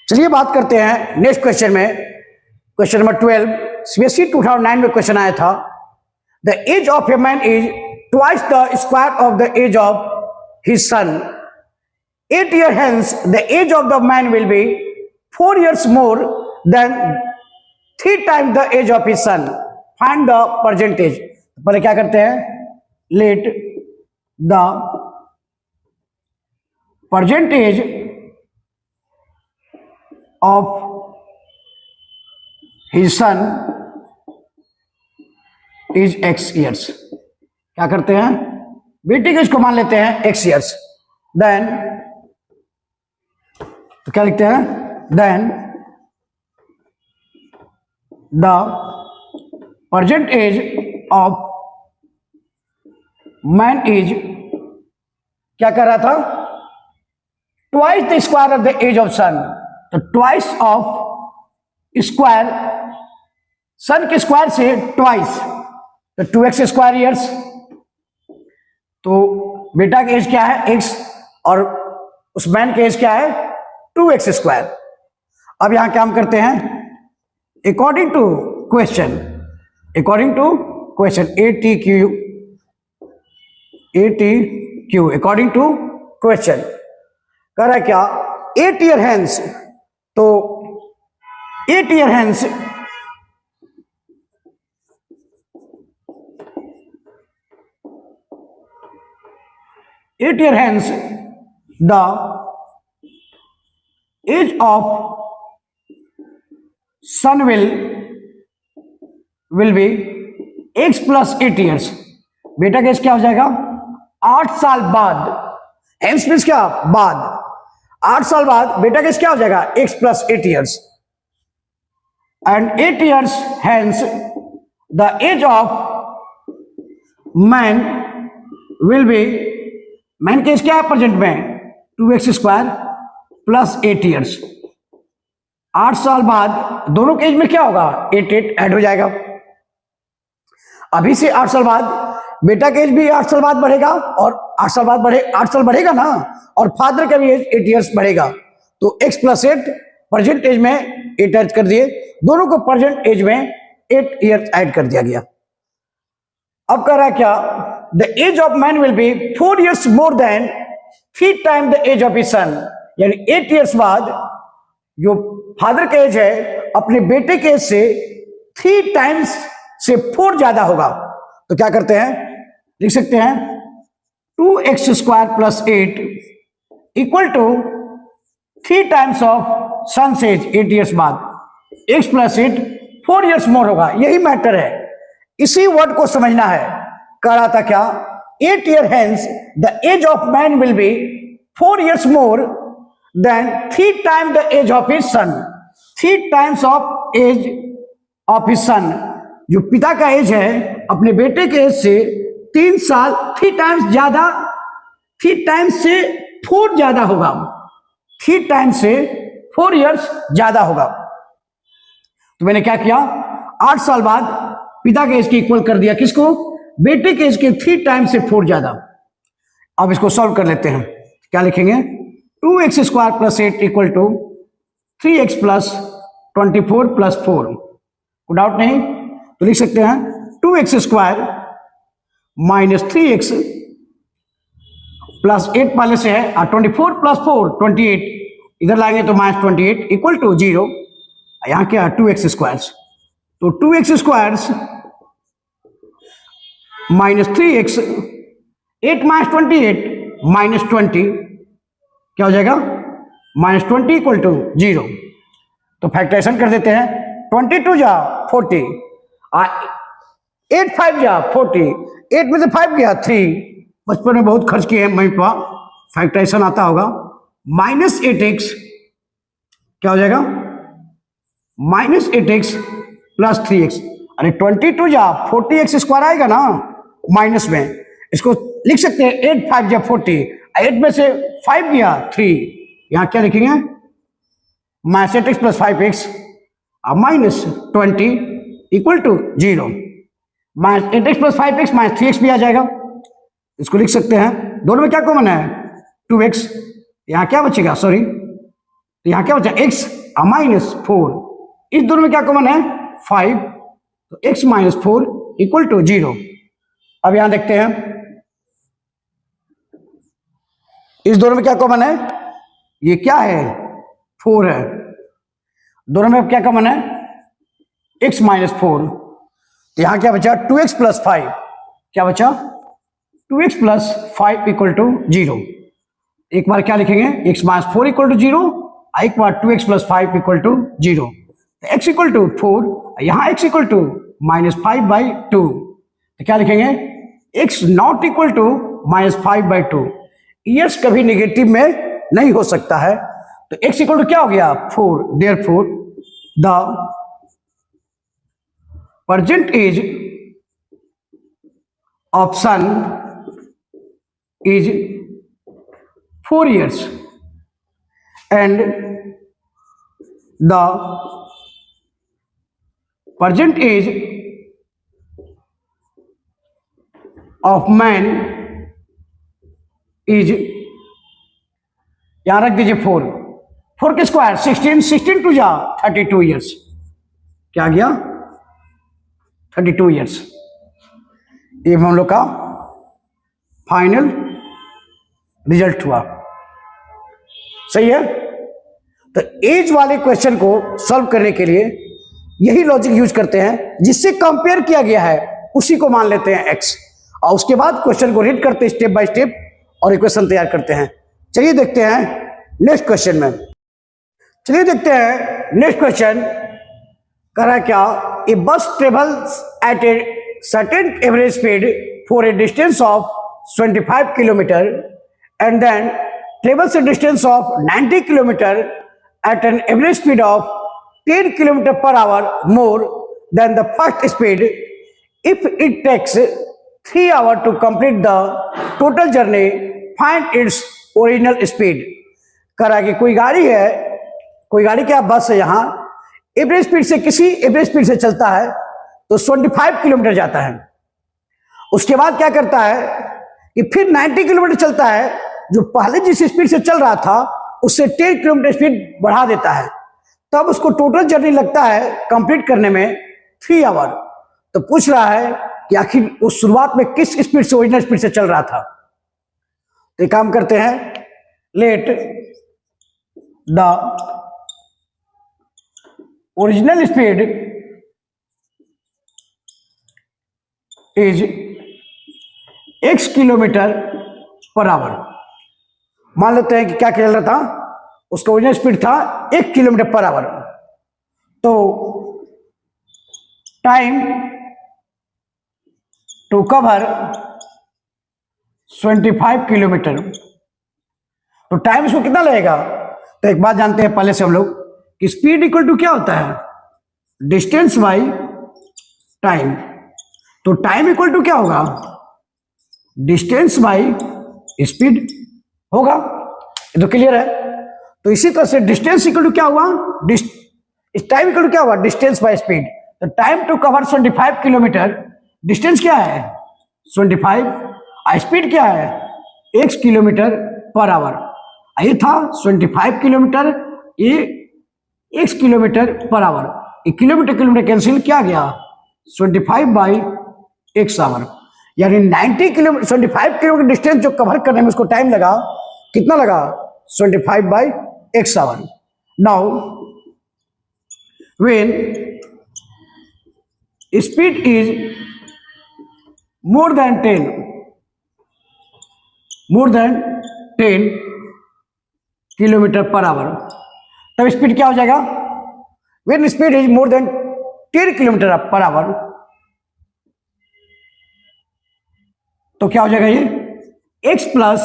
चलिए बात करते हैं नेक्स्ट क्वेश्चन में। क्वेश्चन नंबर 12 सीबीएसई 2009 में क्वेश्चन आया था। The age of a man is twice the square of the age of his son. 8 years hence the age of the man will be 4 years more than 3 times the age of his son. Find the percentage. पहले क्या करते हैं, let the percentage of his son is x years. क्या करते हैं, बेटे के इसको मान लेते हैं x years. Then तो क्या लिखते हैं, then the present age of man is, क्या कर रहा था, twice the square of the age of son. तो ट्वाइस ऑफ स्क्वायर, सन के स्क्वायर से ट्वाइस, तो 2x स्क्वायर ईयर्स। तो बेटा की एज क्या है x, और उस मैन की एज क्या है 2x स्क्वायर। अब यहां क्या हम करते हैं, according to question ATQ according to question कह रहा है क्या, 8 years hence। तो 8 years hence the age of son will be x plus 8 years। बेटा का एज क्या हो जाएगा, 8 साल बाद, हेंस मीन्स क्या, बाद, 8 साल बाद बेटा का एज क्या हो जाएगा x plus 8 years। And 8 years hence the age of man will be, man का एज क्या है प्रेजेंट में 2x स्क्वायर प्लस 8 years। 8 साल बाद दोनों के एज में क्या होगा, 8 ऐड हो जाएगा। अभी से 8 साल बाद बेटा का एज भी 8 साल बाद बढ़ेगा, और 8 साल बढ़ेगा ना, और फादर का भी एज 8 years बढ़ेगा। तो x प्लस 8 प्रेजेंट एज में 8 ऐड कर दिए, दोनों को प्रेजेंट एज में 8 years ऐड कर दिया गया। अब कह रहा है क्या, the age of man will be 4 years more than 3 times the age of his son. यानी 8 years बाद जो फादर का एज है अपने बेटे के एज से 3 times से 4 ज्यादा होगा। तो क्या करते हैं, लिख सकते हैं 2x square plus 8 equal to 3 times of son age 8 years बाद, x प्लस 8 4 years मोर होगा। यही मैटर है, इसी वर्ड को समझना है। कह रहा था क्या, 8 years hence the age of man will be 4 years more than 3 times the age of his son। 3 times of age of his son, जो पिता का एज है अपने बेटे के एज से 3 साल, 3 times ज्यादा, 3 times से 4 ज्यादा होगा, 3 times से 4 years ज्यादा होगा। तो मैंने क्या किया, 8 साल बाद पिता के एज के इक्वल कर दिया, किसको, बेटे के एज के 3 times से 4 ज्यादा। अब इसको सॉल्व कर लेते हैं। क्या लिखेंगे, 2x square plus 8 equal to 3x plus 24 plus 4। कोई डाउट नहीं, तो लिख सकते हैं 2x square minus 3x plus 8 पहले से है, और 24 प्लस 4 28, इधर लाएंगे तो माइनस 28 इक्वल टू 0। यहाँ क्या है 2x स्क्वायर्स, तो 2x squares minus 3x, 8 minus 28 minus 20, क्या हो जाएगा माइनस 20 इक्वल टू 0। तो फैक्टराइजेशन कर देते हैं, 22 जा 40, 8 5 जा 40, 8 में से 5 गया 3। बचपन में बहुत खर्च किए हैं मम्मी पापा, फैक्टराइजेशन आता होगा। माइनस 8x क्या हो जाएगा, माइनस 8x प्लस 3x। अरे 22 जा 40x स्क्वायर आएगा ना माइनस में, इसको लिख सकते हैं 8 5 जा 40, 8 में से 5 गया 3, यहां क्या लिखेंगे minus 8x plus 5x minus 20 equal to 0। Minus 8x plus 5x minus 3x भी आ जाएगा, इसको लिख सकते हैं। दोनों में क्या कॉमन है 2x, यहां क्या बचेगा, सॉरी तो यहां क्या बचा, x माइनस 4, इस दोनों में क्या कॉमन है, 5, तो x माइनस 4 इक्वल टू 0। अब यहां देखते हैं इस दोनों में क्या कॉमन है, ये क्या है, 4 है, दोनों में क्या कॉमन है, x माइनस 4, तो यहां क्या बचा, 2x प्लस 5, क्या बचा, 2x प्लस 5 इक्वल टू 0। एक बार क्या लिखेंगे, x माइनस 4 इक्वल टू 0, एक बार 2x प्लस 5 इक्वल टू 0, तो x इक्वल टू 4, यहां x equal to minus 5 by 2, तो क्या लिखेंगे, x not equal to minus 5 by 2, yes कभी नेगेटिव में नहीं हो सकता है, तो x इक्वल टू क्या हो गया, 4, therefore the present age of son is 4 years and the present age of man is, यहां रख दीजिए 4 के स्क्वायर 16 टू जा 32 ईयर्स, क्या गया, 32 ईयर्स। ये हम लोग का फाइनल रिजल्ट हुआ, सही है। तो एज वाले क्वेश्चन को सॉल्व करने के लिए यही लॉजिक यूज करते हैं, जिससे कंपेयर किया गया है उसी को मान लेते हैं x, और उसके बाद क्वेश्चन को रीड करते हैं स्टेप बाय स्टेप और इक्वेशन तैयार करते हैं। चलिए देखते हैं नेक्स्ट क्वेश्चन में, चलिए देखते हैं नेक्स्ट क्वेश्चन कह रहा है क्या, a bus travels at a certain average speed for a distance of 25 kilometre and then travels a distance of 90 kilometre at an average speed of 10 kilometre per hour more than the first speed, if it takes 3 hour to complete the total journey, find its original speed. कह रहा है कि कोई गाड़ी है, कोई गाड़ी क्या बस है, यहां एवरेज स्पीड से, किसी एवरेज स्पीड से चलता है तो 25 किलोमीटर जाता है, उसके बाद क्या करता है कि फिर 90 किलोमीटर चलता है, जो पहले जिस स्पीड से चल रहा था उससे 10 किलोमीटर स्पीड बढ़ा देता है, तब उसको टोटल जर्नी लगता है कंप्लीट करने में 3 आवर। तो पूछ रहा है कि आखिर उस शुरुआत में किस स्पीड से, ओरिजिनल स्पीड से चल रहा था। तो एक काम करते हैं, let the original speed is x kilometre per our. मान लेते हैं कि क्या चल रहा था, उसका ओरिजिनल स्पीड था 1 किलोमीटर पर आवर, तो टाइम टू कवर 25 किलोमीटर, तो टाइम इसको कितना लगेगा। तो एक बात जानते हैं पहले से हम लोग कि स्पीड इक्वल टू क्या होता है, डिस्टेंस बाई टाइम, तो टाइम इक्वल टू क्या होगा, डिस्टेंस बाई स्पीड होगा, ये तो क्लियर है। तो इसी तरह से डिस्टेंस इक्वल टू क्या हुआ, टाइम इक्वल टू क्या हुआ, डिस्टेंस बाई स्पीड। तो time to cover 25 kilometre, distance क्या है 25, स्पीड क्या है x किलोमीटर पर आवर, ये था 25 किलोमीटर, ये x किलोमीटर पर आवर, ये किलोमीटर किलोमीटर कैंसिल, क्या गया 25 बाई x आवर, यानी 90 किलोमीटर 25 किलोमीटर डिस्टेंस जो कवर करने में उसको टाइम लगा, कितना लगा 25 by x hour. Now when speed is more than 10 kilometre per hour, तब स्पीड क्या हो जाएगा, when speed is more than 10 kilometre per hour, तो क्या हो जाएगा ये x plus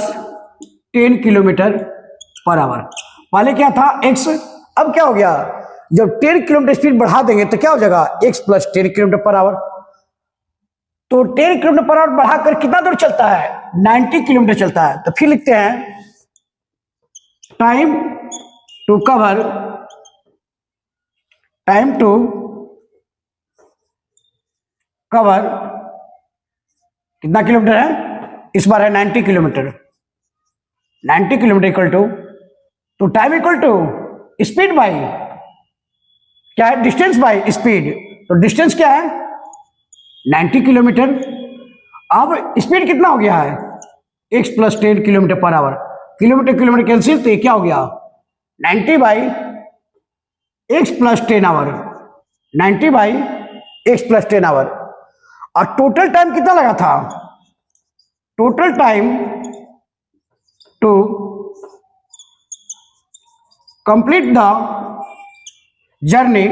10 kilometre per our. पहले क्या था x, अब क्या हो गया, जब 10 किलोमीटर स्पीड बढ़ा देंगे तो क्या हो जाएगा x plus 10 kilometre per hour. तो 10 किलोमीटर पर आवर बढ़ाकर कितना दूर चलता है, 90 किलोमीटर चलता है। तो फिर लिखते हैं टाइम टू कवर, कितना किलोमीटर है, इस बार है 90 किलोमीटर, 90 किलोमीटर इक्वल टू, तो time equal to speed by क्या है, डिस्टेंस बाई स्पीड। तो डिस्टेंस क्या है 90 किलोमीटर। अब स्पीड कितना हो गया है x plus 10 kilometre per hour. Kilometre kilometre cancel, तो ये क्या हो गया 90 by x plus 10 hour, 90 by x plus 10 hour. और टोटल टाइम कितना लगा था, total time to complete the journey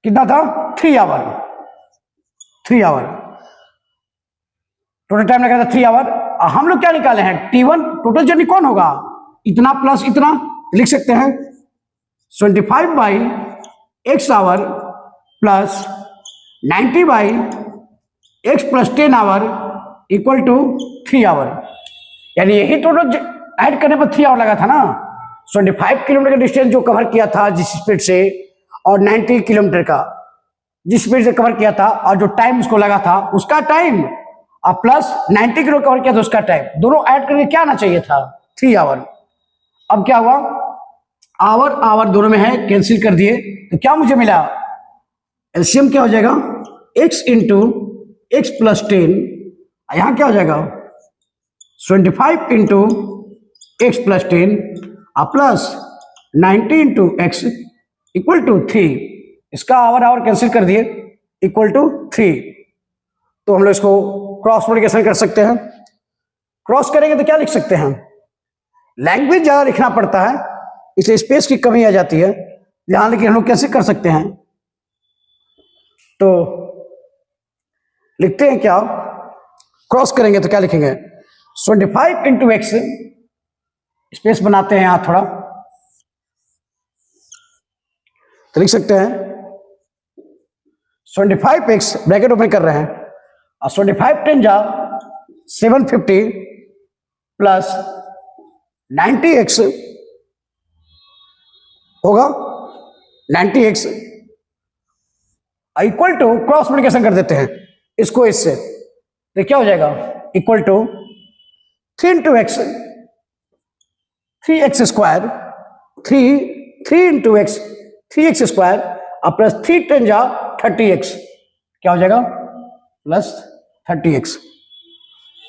कितना था 3 आवर, 3 आवर टोटल टाइम लगा था 3 आवर। हम लोग क्या निकाले हैं T1, टोटल जर्नी कौन होगा, इतना प्लस इतना, लिख सकते हैं 25 by x hour plus 90 by x plus 10 hour equal to 3 hour. यानी यही टोटल ऐड करने पर 3 आवर लगा था ना। 25 किलोमीटर का डिस्टेंस जो कवर किया था जिस स्पीड से, और 90 किलोमीटर का जिस स्पीड से कवर किया था, और जो टाइम उसको लगा था उसका टाइम, और प्लस 90 किलो कवर किया था उसका टाइम, दोनों ऐड करके क्या आना चाहिए था 3 आवर। अब क्या हुआ, आवर आवर दोनों में है, कैंसिल कर दिए, तो क्या मुझे मिला, एलसीएम क्या हो जाएगा x इंटू एक्स प्लस 10, यहां क्या हो जाएगा 25 into x plus 10 plus 90 into x equal to 3। इसका आवर आवर कैंसिल कर दिए, इक्वल टू 3। तो हम लोग इसको क्रॉस मल्टीप्लिकेशन कर सकते हैं। क्रॉस करेंगे तो क्या लिख सकते हैं, लैंग्वेज ज्यादा लिखना पड़ता है इसलिए स्पेस की कमी आ जाती है, यहां लेकिन हम लोग कैसे कर सकते हैं, तो लिखते हैं क्या, क्रॉस करेंगे तो क्या लिखेंगे 25 इंटू एक्स, स्पेस बनाते हैं यहां थोड़ा, तो लिख सकते हैं 25x ब्रैकेट ओपन कर रहे हैं, और 25 10 जा 750 प्लस 90x होगा 90x equal to, cross multiplication कर देते हैं इसको इससे, तो क्या हो जाएगा equal to 3 into x, 3x square, 3 into x 3x square, और प्लस 3 10 जा 30x, क्या हो जाएगा प्लस 30x।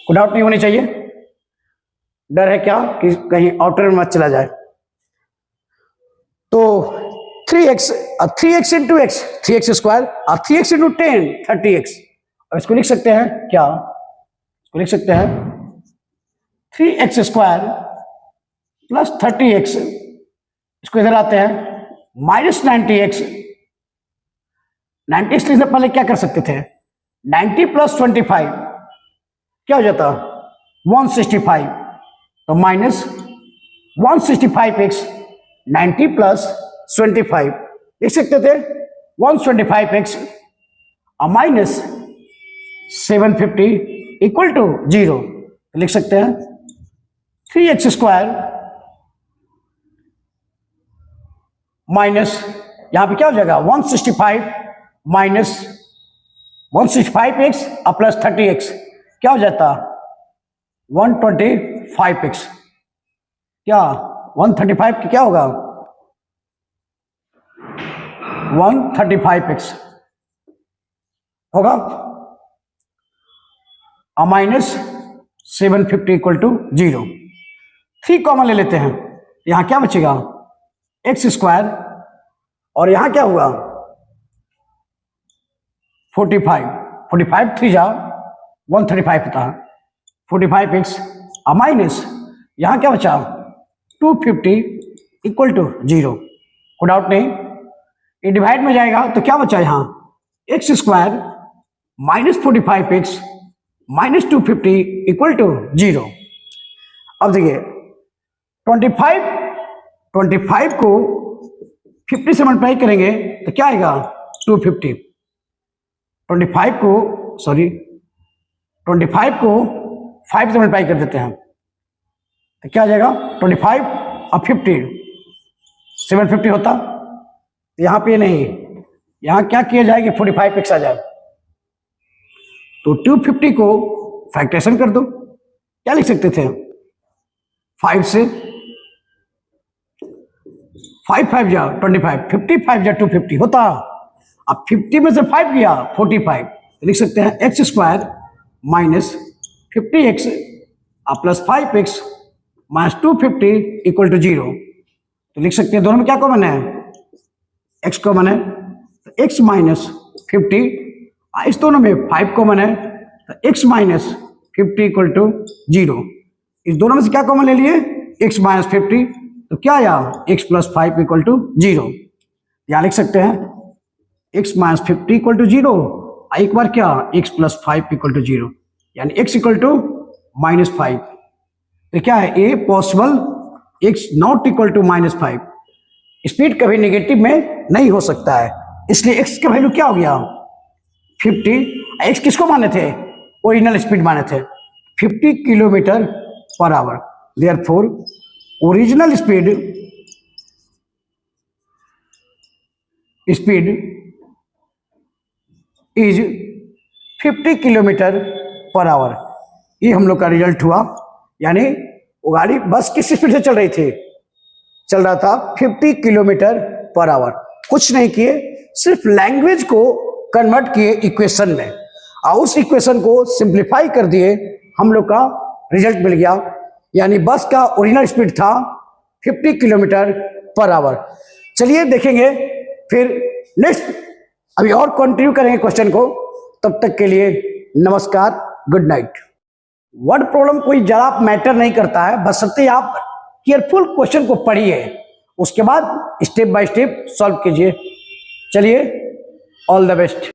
कोई डाउट नहीं होनी चाहिए, डर है क्या कि कहीं आउटर में मत चला जाए। तो 3x into x 3x square, और 3x इंटू 10 30x, और इसको लिख सकते हैं क्या, इसको लिख सकते हैं 3x स्क्वायर प्लस 30x, इसको इधर आते हैं माइनस 90x, 90x लिखने पहले क्या कर सकते थे 90 प्लस 25 क्या हो जाता 165, तो माइनस 165x 90 प्लस 25 लिख सकते थे 125x और माइनस 750 इक्वल टू 0, लिख सकते हैं 3x स्क्वायर माइनस, यहां पे क्या हो जाएगा 165 माइनस 165x और प्लस 30x क्या हो जाता 125x, क्या 135 की क्या होगा 135x होगा, और माइनस 750 इक्वल टू 0। 3 कॉमन ले लेते हैं, यहां क्या बचेगा एक्स स्क्वायर, और यहां क्या हुआ 45 3 जा 135 होता है 45x, और माइनस यहां क्या बचा 250 इक्वल टू 0। कोई डाउट नहीं, ये डिवाइड में जाएगा तो क्या बचा यहां x square minus 45x minus 250 equal to 0। अब देखिए 25 को 50 से मल्टीप्लाई करेंगे तो क्या आएगा 250, 25 को 5 से मल्टीप्लाई कर देते हैं तो क्या आ जाएगा 25 और 50 750 होता, यहां पे नहीं, यहां क्या किया जाएगा 45x आ जाए, तो 250 को फैक्टरेशन कर दो, क्या लिख सकते थे 5 से 5 5 जा 25, 55 जा 250 होता। अब 50 में से 5 गया 45, लिख सकते हैं x square minus 50x plus 5x minus 250 equal to 0। तो लिख सकते हैं दोनों में क्या कॉमन है, x कॉमन है, तो x माइनस 50, इस दोनों में 5 कॉमन है, तो x माइनस 50 इक्वल टू 0। इस दोनों में से क्या कॉमन ले लिए, x माइनस 50, तो क्या आया x प्लस 5 इक्वल टू 0। यहाँ लिख सकते हैं x माइनस 50 इक्वल टू 0, एक बार क्या x प्लस 5 इक्वल टू 0, यानी x इक्वल टू माइनस 5। तो क्या है a possible x not equal to minus 5, speed कभी नेगेटिव में नहीं हो सकता है, इसलिए x का वैल्यू क्या हो गया 50। x किसको माने थे, ओरिजिनल स्पीड माने थे 50 kilometre per our, therefore original speed is 50 kilometre per hour. ये हम लोग का रिजल्ट हुआ, यानी वो गाड़ी बस किस स्पीड से चल रही थी, चल रहा था 50 किलोमीटर पर आवर। कुछ नहीं किए, सिर्फ लैंग्वेज को कन्वर्ट किए इक्वेशन में, और उस इक्वेशन को सिंप्लीफाई कर दिए, हम लोग का रिजल्ट मिल गया। यानी बस का ओरिजिनल स्पीड था 50 किलोमीटर पर आवर। चलिए देखेंगे फिर नेक्स्ट, अभी और कंटिन्यू करेंगे क्वेश्चन को। तब तक के लिए नमस्कार, गुड नाइट। वर्ड प्रॉब्लम कोई ज़्यादा मैटर नहीं करता है, बशर्ते आप केयरफुल क्वेश्चन को पढ़िए, उसके बाद स्टेप बाय स्टेप सॉल्व कीजिए। चलिए, ऑल द बेस्ट।